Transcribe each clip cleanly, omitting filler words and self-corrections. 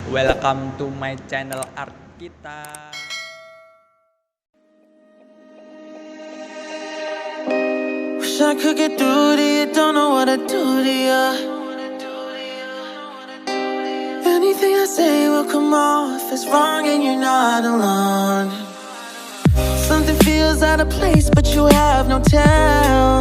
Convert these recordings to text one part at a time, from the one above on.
Welcome to my channel art kita. Wish I could get through to you, don't know what I do to you. Anything I say will come off as wrong and you're not alone. Something feels out of place but you have no tell.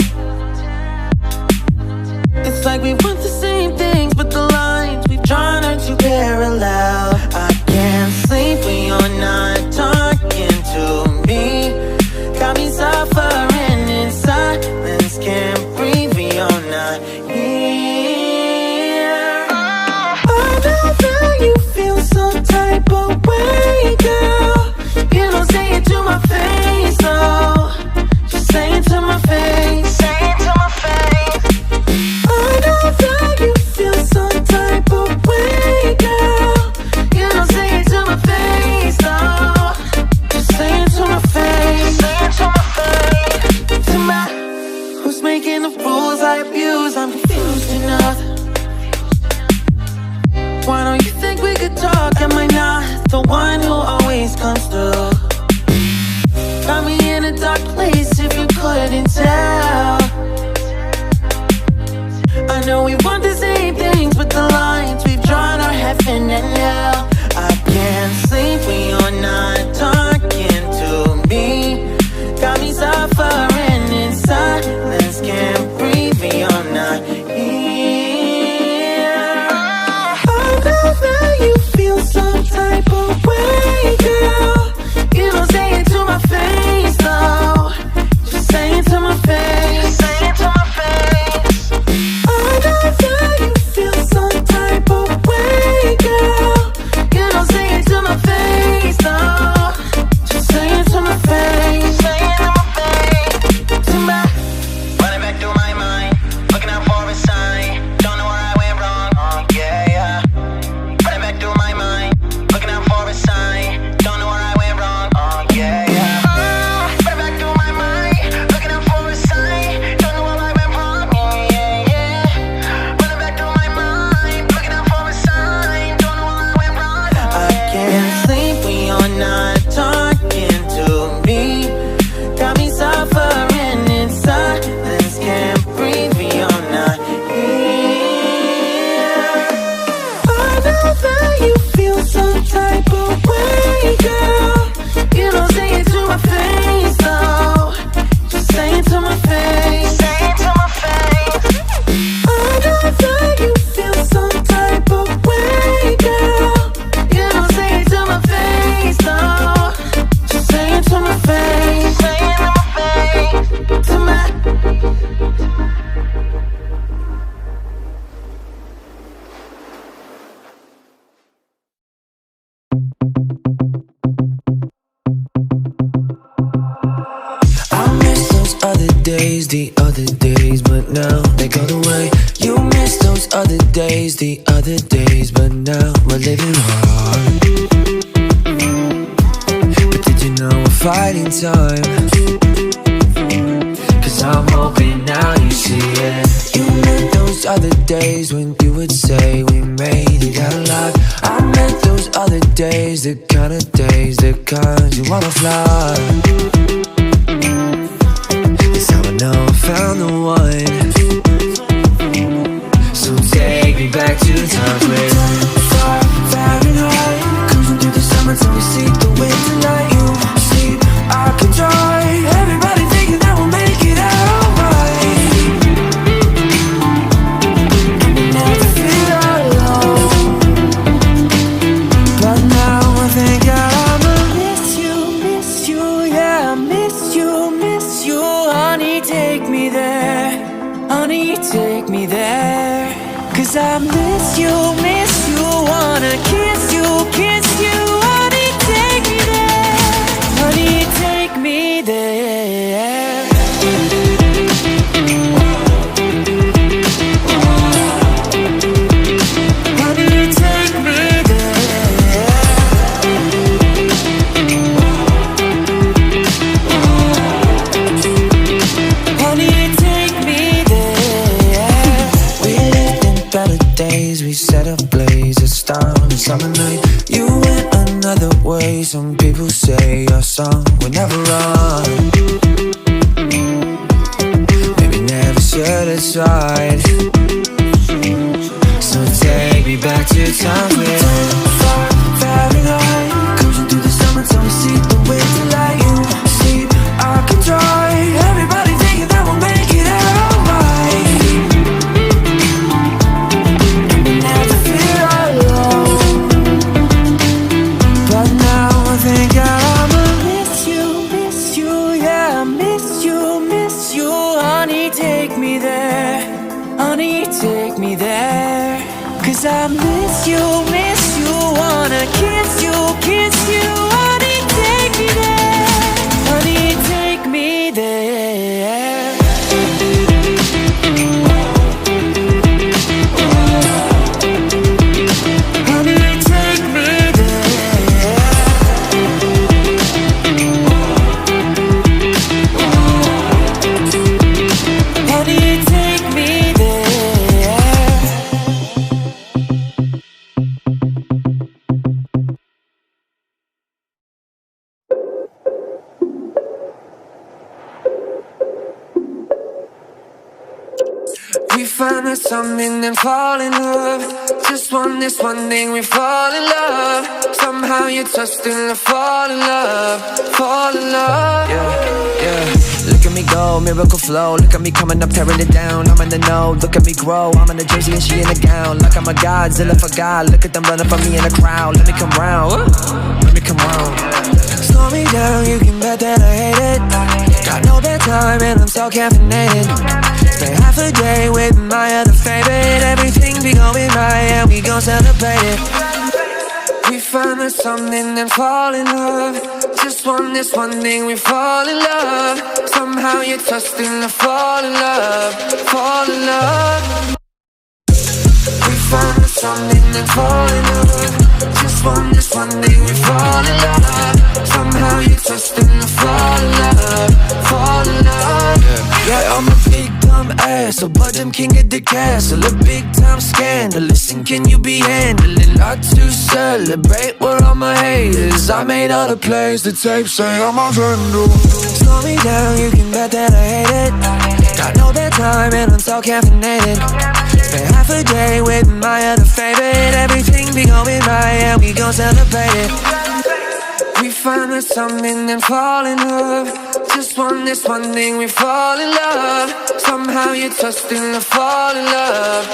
It's like we want the same things but the lines we've drawn are too parallel. I can't sleep when you're not talking to me. Got me suffering in silence, can't breathe when you're not here. I know that you feel some type of way, girl. You don't say it to my face, though. Just say it to my face. Say it to my face. I know that you feel some type of way, girl. You don't say it to my face, though. Just say it to my face. Say it to my face. To my, who's making the rules I abuse? I'm confused enough. Why don't you think we could talk? Am I not the one who always comes through? Got me in a dark place if you couldn't tell. I know we want the same things, but the lines we've drawn are heaven and hell. I can't sleep when you're not talking to me. Got me suffering in silence, can't breathe when you're not here. I know that you feel some type of way, girl. You don't say it to my face, though. Just say it to my face. Say it to my face. I know that you feel some type of way, girl. You don't say it to my face, though. Just say it to my face. Say it to my face. To my, running back through my mind, looking out for a sign. Don't know where I went wrong. Oh yeah, yeah. Running back through my mind, looking out for a sign. Don't know where I went wrong. Oh yeah, yeah. Running back through my mind, looking out for a sign. Don't know where I went wrong. Yeah, yeah. Running back through my mind, looking out for a sign. Don't know where I went wrong. I can't sleep when you're not talking to me. Got me suffering in silence, can't breathe when you're not here. I know that you feel some type of way, girl. You don't say it to my face, though. Just say it to my face. Say it to my face. I know that you feel some type of way, girl. You don't say it to my face, though. Just say it to my face. Say it to my face. To my. I miss those other days, the other days, but now they gone away. You miss those other days, the other days, but now we're living hard. But did you know we're fighting time? Cause I'm hoping now you see it. You meant those other days when you would say we made it out alive. I meant those other days, the kind of days, the kinds you wanna fly. It's how I know I found the one. So take me back to times when far, Fahrenheit, cruising through the summer till we see the winter night. You sleep, I can try. Everybody thinking that we'll make it out alright. And we never feel alone. But now I think I'ma miss you, yeah, I miss you, honey, take me there, honey, take me there. Cause I miss you, summer night. You went another way. Some people say your song will never run. Maybe never should have tried. So take me back to times when Fahrenheit, cruising through the summer till we see the winter light. You see, I can try. Everybody thinking that we'll make it out alright. We never feel alone. But now I think I'ma miss you, yeah, I miss you. Honey, take me there. Honey, take me there. 'Cause I miss you, wanna kiss you. Honey, take me there. Honey, take me there. Honey, take me there. Honey, take me there. We find us something and fall in love. Just this one thing, we fall in love. Somehow you trust and I fall in love. Yeah. Look at me go, miracle flow. Look at me coming up, tearing it down. I'm in the know, look at me grow. I'm in a jersey and she in a gown. Like I'm a Godzilla for God. Look at them running for me in a crowd. Let me come round. Slow me down, you can bet that I hate it. Got no bedtime and I'm so caffeinated. Spend half a day with my other favorite. Everything be going right and we gon' celebrate it. We find us something and fall in love. Just this one thing, we fall in love. Somehow you trust and I fall in love. We find us something and fall in love. Just this one thing, we fall in love. Somehow you trust and I fall in love. Yeah, I'm a big dumb ass, so but them king of the castle. A big time scandalous, and can you be handling? Not to celebrate, we're all my haters. I made all the plays, the tape say I'm a handle. Slow me down, you can bet that I hate it. Got no bedtime and I'm so caffeinated. Spend half a day with my other favorite. Everything be going right and we gon' celebrate it. We find us something and fall in love. Just this one thing, we fall in love. Somehow you trust and I fall in love.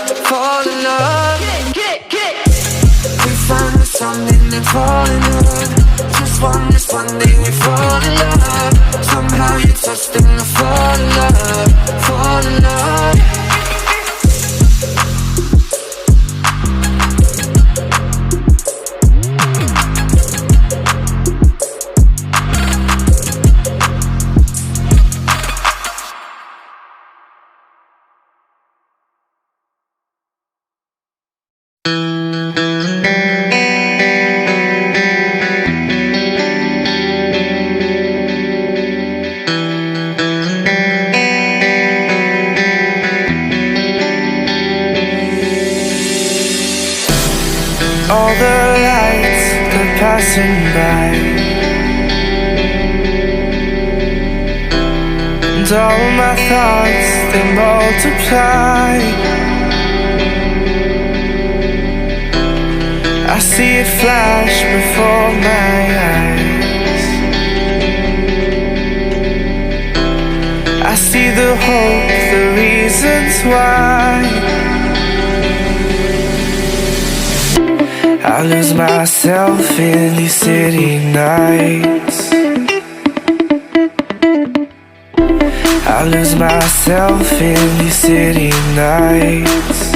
We find us something and fall in love. Just this one thing, we fall in love. Somehow you trust and I fall in love. All the lights, they're passing by, and all my thoughts, they multiply. I see it flash before my eyes. I see the hope, the reasons why. I lose myself in these city nights. I lose myself in these city nights.